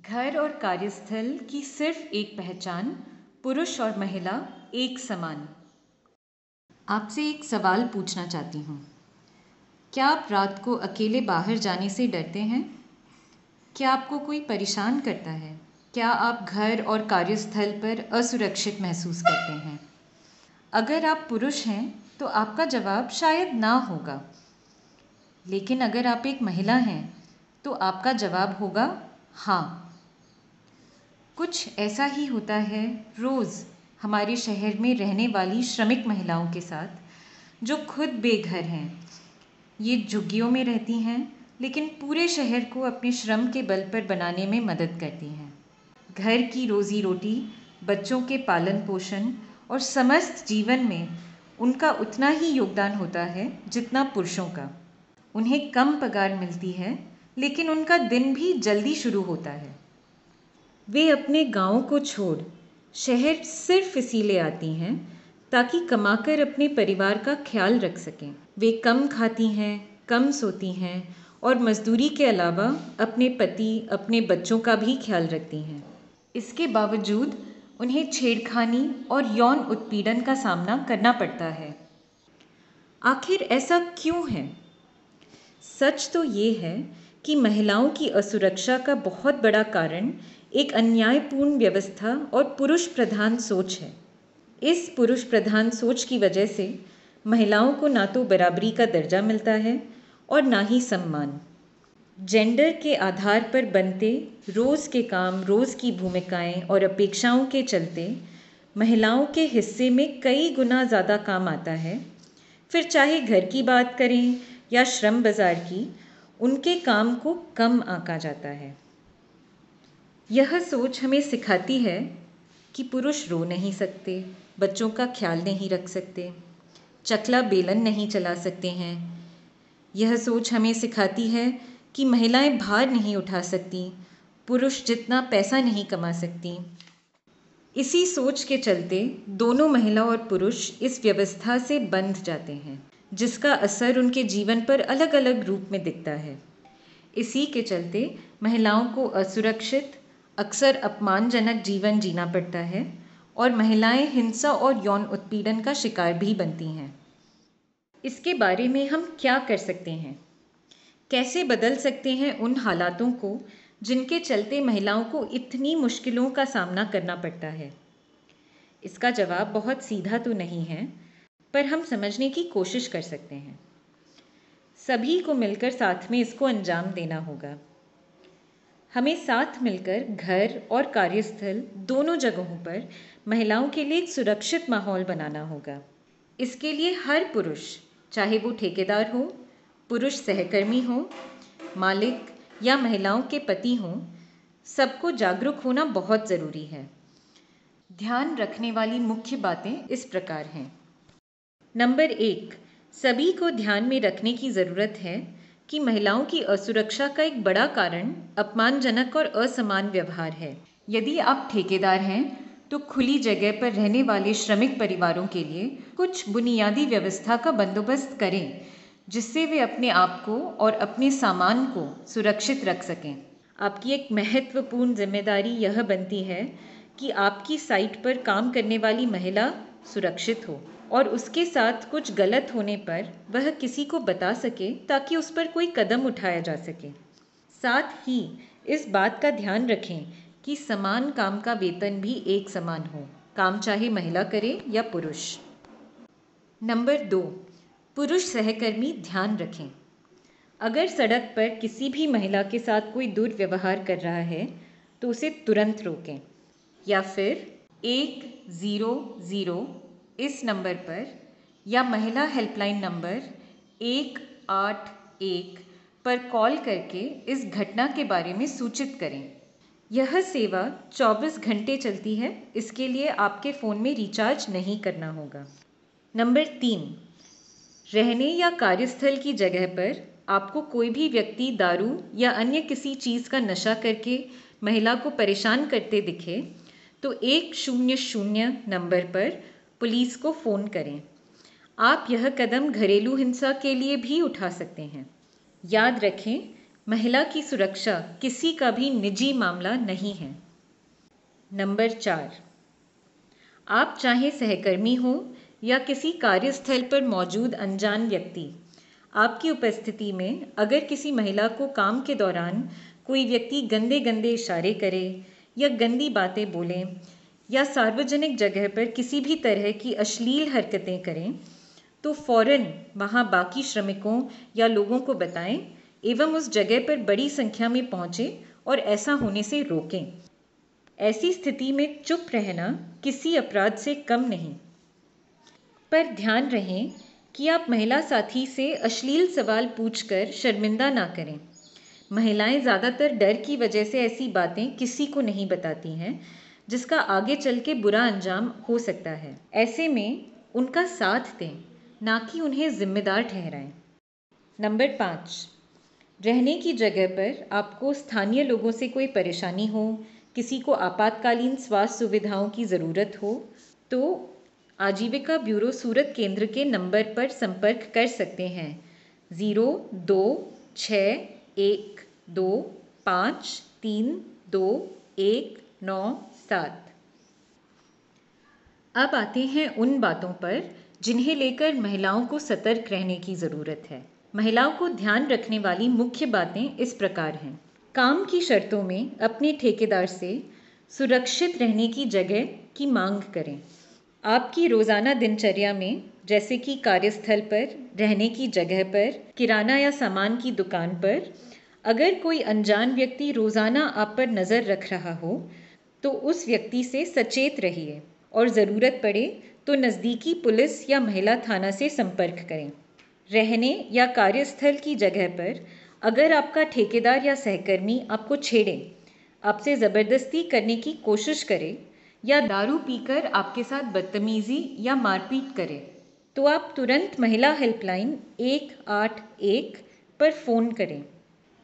घर और कार्यस्थल की सिर्फ एक पहचान, पुरुष और महिला एक समान। आपसे एक सवाल पूछना चाहती हूँ। क्या आप रात को अकेले बाहर जाने से डरते हैं? क्या आपको कोई परेशान करता है? क्या आप घर और कार्यस्थल पर असुरक्षित महसूस करते हैं? अगर आप पुरुष हैं तो आपका जवाब शायद ना होगा, लेकिन अगर आप एक महिला हैं तो आपका जवाब होगा हाँ। कुछ ऐसा ही होता है रोज़ हमारे शहर में रहने वाली श्रमिक महिलाओं के साथ, जो खुद बेघर हैं। ये झुग्गियों में रहती हैं, लेकिन पूरे शहर को अपने श्रम के बल पर बनाने में मदद करती हैं। घर की रोज़ी रोटी, बच्चों के पालन पोषण और समस्त जीवन में उनका उतना ही योगदान होता है जितना पुरुषों का। उन्हें कम पगार मिलती है, लेकिन उनका दिन भी जल्दी शुरू होता है। वे अपने गाँव को छोड़ शहर सिर्फ इसीलिए आती हैं ताकि कमाकर अपने परिवार का ख्याल रख सकें। वे कम खाती हैं, कम सोती हैं और मजदूरी के अलावा अपने पति, अपने बच्चों का भी ख्याल रखती हैं। इसके बावजूद उन्हें छेड़खानी और यौन उत्पीड़न का सामना करना पड़ता है। आखिर ऐसा क्यों है? सच तो ये है कि महिलाओं की असुरक्षा का बहुत बड़ा कारण एक अन्यायपूर्ण व्यवस्था और पुरुष प्रधान सोच है। इस पुरुष प्रधान सोच की वजह से महिलाओं को ना तो बराबरी का दर्जा मिलता है और ना ही सम्मान। जेंडर के आधार पर बनते रोज़ के काम, रोज़ की भूमिकाएं और अपेक्षाओं के चलते महिलाओं के हिस्से में कई गुना ज़्यादा काम आता है। फिर चाहे घर की बात करें या श्रम बाजार की, उनके काम को कम आंका जाता है। यह सोच हमें सिखाती है कि पुरुष रो नहीं सकते, बच्चों का ख्याल नहीं रख सकते, चकला बेलन नहीं चला सकते हैं। यह सोच हमें सिखाती है कि महिलाएं भार नहीं उठा सकती, पुरुष जितना पैसा नहीं कमा सकती। इसी सोच के चलते दोनों महिला और पुरुष इस व्यवस्था से बंध जाते हैं, जिसका असर उनके जीवन पर अलग अलग रूप में दिखता है। इसी के चलते महिलाओं को असुरक्षित, अक्सर अपमानजनक जीवन जीना पड़ता है और महिलाएं हिंसा और यौन उत्पीड़न का शिकार भी बनती हैं। इसके बारे में हम क्या कर सकते हैं? कैसे बदल सकते हैं उन हालातों को जिनके चलते महिलाओं को इतनी मुश्किलों का सामना करना पड़ता है? इसका जवाब बहुत सीधा तो नहीं है, पर हम समझने की कोशिश कर सकते हैं। सभी को मिलकर साथ में इसको अंजाम देना होगा। हमें साथ मिलकर घर और कार्यस्थल दोनों जगहों पर महिलाओं के लिए एक सुरक्षित माहौल बनाना होगा। इसके लिए हर पुरुष, चाहे वो ठेकेदार हो, पुरुष सहकर्मी हो, मालिक या महिलाओं के पति हों, सबको जागरूक होना बहुत ज़रूरी है। ध्यान रखने वाली मुख्य बातें इस प्रकार हैं। नंबर 1, सभी को ध्यान में रखने की ज़रूरत है कि महिलाओं की असुरक्षा का एक बड़ा कारण अपमानजनक और असमान व्यवहार है। यदि आप ठेकेदार हैं तो खुली जगह पर रहने वाले श्रमिक परिवारों के लिए कुछ बुनियादी व्यवस्था का बंदोबस्त करें, जिससे वे अपने आप को और अपने सामान को सुरक्षित रख सकें। आपकी एक महत्वपूर्ण जिम्मेदारी यह बनती है कि आपकी साइट पर काम करने वाली महिला सुरक्षित हो और उसके साथ कुछ गलत होने पर वह किसी को बता सके ताकि उस पर कोई कदम उठाया जा सके। साथ ही इस बात का ध्यान रखें कि समान काम का वेतन भी एक समान हो, काम चाहे महिला करे या पुरुष। नंबर 2, पुरुष सहकर्मी ध्यान रखें। अगर सड़क पर किसी भी महिला के साथ कोई दुर्व्यवहार कर रहा है तो उसे तुरंत रोकें, या फिर 100 इस नंबर पर या महिला हेल्पलाइन नंबर 181 पर कॉल करके इस घटना के बारे में सूचित करें। यह सेवा 24 घंटे चलती है, इसके लिए आपके फ़ोन में रिचार्ज नहीं करना होगा। नंबर 3, रहने या कार्यस्थल की जगह पर आपको कोई भी व्यक्ति दारू या अन्य किसी चीज़ का नशा करके महिला को परेशान करते दिखे तो 100 नंबर पर पुलिस को फ़ोन करें। आप यह कदम घरेलू हिंसा के लिए भी उठा सकते हैं। याद रखें, महिला की सुरक्षा किसी का भी निजी मामला नहीं है। नंबर 4, आप चाहे सहकर्मी हो या किसी कार्यस्थल पर मौजूद अनजान व्यक्ति, आपकी उपस्थिति में अगर किसी महिला को काम के दौरान कोई व्यक्ति गंदे गंदे इशारे करे या गंदी बातें बोले या सार्वजनिक जगह पर किसी भी तरह की अश्लील हरकतें करें, तो फौरन वहाँ बाकी श्रमिकों या लोगों को बताएं एवं उस जगह पर बड़ी संख्या में पहुँचें और ऐसा होने से रोकें। ऐसी स्थिति में चुप रहना किसी अपराध से कम नहीं। पर ध्यान रहे कि आप महिला साथी से अश्लील सवाल पूछकर शर्मिंदा ना करें। महिलाएं ज़्यादातर डर की वजह से ऐसी बातें किसी को नहीं बताती हैं, जिसका आगे चल के बुरा अंजाम हो सकता है। ऐसे में उनका साथ दें, ना कि उन्हें जिम्मेदार ठहराएं। नंबर 5, रहने की जगह पर आपको स्थानीय लोगों से कोई परेशानी हो, किसी को आपातकालीन स्वास्थ्य सुविधाओं की ज़रूरत हो, तो आजीविका ब्यूरो सूरत केंद्र के नंबर पर संपर्क कर सकते हैं 026125321997। अब आते हैं उन बातों पर जिन्हें लेकर महिलाओं को सतर्क रहने की ज़रूरत है। महिलाओं को ध्यान रखने वाली मुख्य बातें इस प्रकार हैं। काम की शर्तों में अपने ठेकेदार से सुरक्षित रहने की जगह की मांग करें। आपकी रोज़ाना दिनचर्या में, जैसे कि कार्यस्थल पर, रहने की जगह पर, किराना या सामान की दुकान पर, अगर कोई अनजान व्यक्ति रोज़ाना आप पर नज़र रख रहा हो, तो उस व्यक्ति से सचेत रहिए और ज़रूरत पड़े तो नज़दीकी पुलिस या महिला थाना से संपर्क करें। रहने या कार्यस्थल की जगह पर अगर आपका ठेकेदार या सहकर्मी आपको छेड़े, आपसे ज़बरदस्ती करने की कोशिश करे या दारू पीकर आपके साथ बदतमीज़ी या मारपीट करे, तो आप तुरंत महिला हेल्पलाइन 181 पर फ़ोन करें।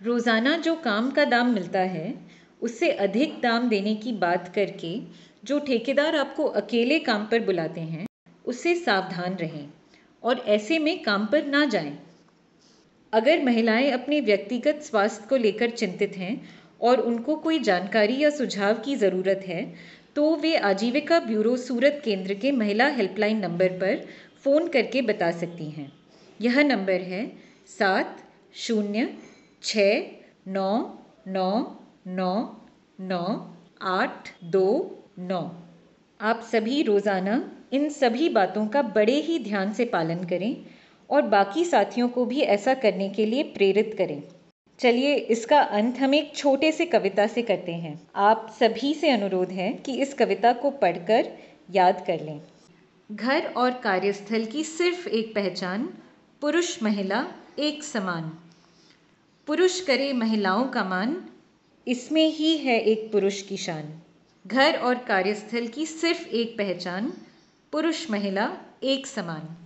रोज़ाना जो काम का दाम मिलता है, उससे अधिक दाम देने की बात करके जो ठेकेदार आपको अकेले काम पर बुलाते हैं, उससे सावधान रहें और ऐसे में काम पर ना जाएं। अगर महिलाएं अपने व्यक्तिगत स्वास्थ्य को लेकर चिंतित हैं और उनको कोई जानकारी या सुझाव की ज़रूरत है, तो वे आजीविका ब्यूरो सूरत केंद्र के महिला हेल्पलाइन नंबर पर फ़ोन करके बता सकती हैं। यह नंबर है 7069999829। आप सभी रोज़ाना इन सभी बातों का बड़े ही ध्यान से पालन करें और बाकी साथियों को भी ऐसा करने के लिए प्रेरित करें। चलिए, इसका अंत हम एक छोटे से कविता से करते हैं। आप सभी से अनुरोध है कि इस कविता को पढ़कर याद कर लें। घर और कार्यस्थल की सिर्फ एक पहचान, पुरुष महिला एक समान। पुरुष करे महिलाओं का मान, इसमें ही है एक पुरुष की शान। घर और कार्यस्थल की सिर्फ एक पहचान, पुरुष महिला एक समान।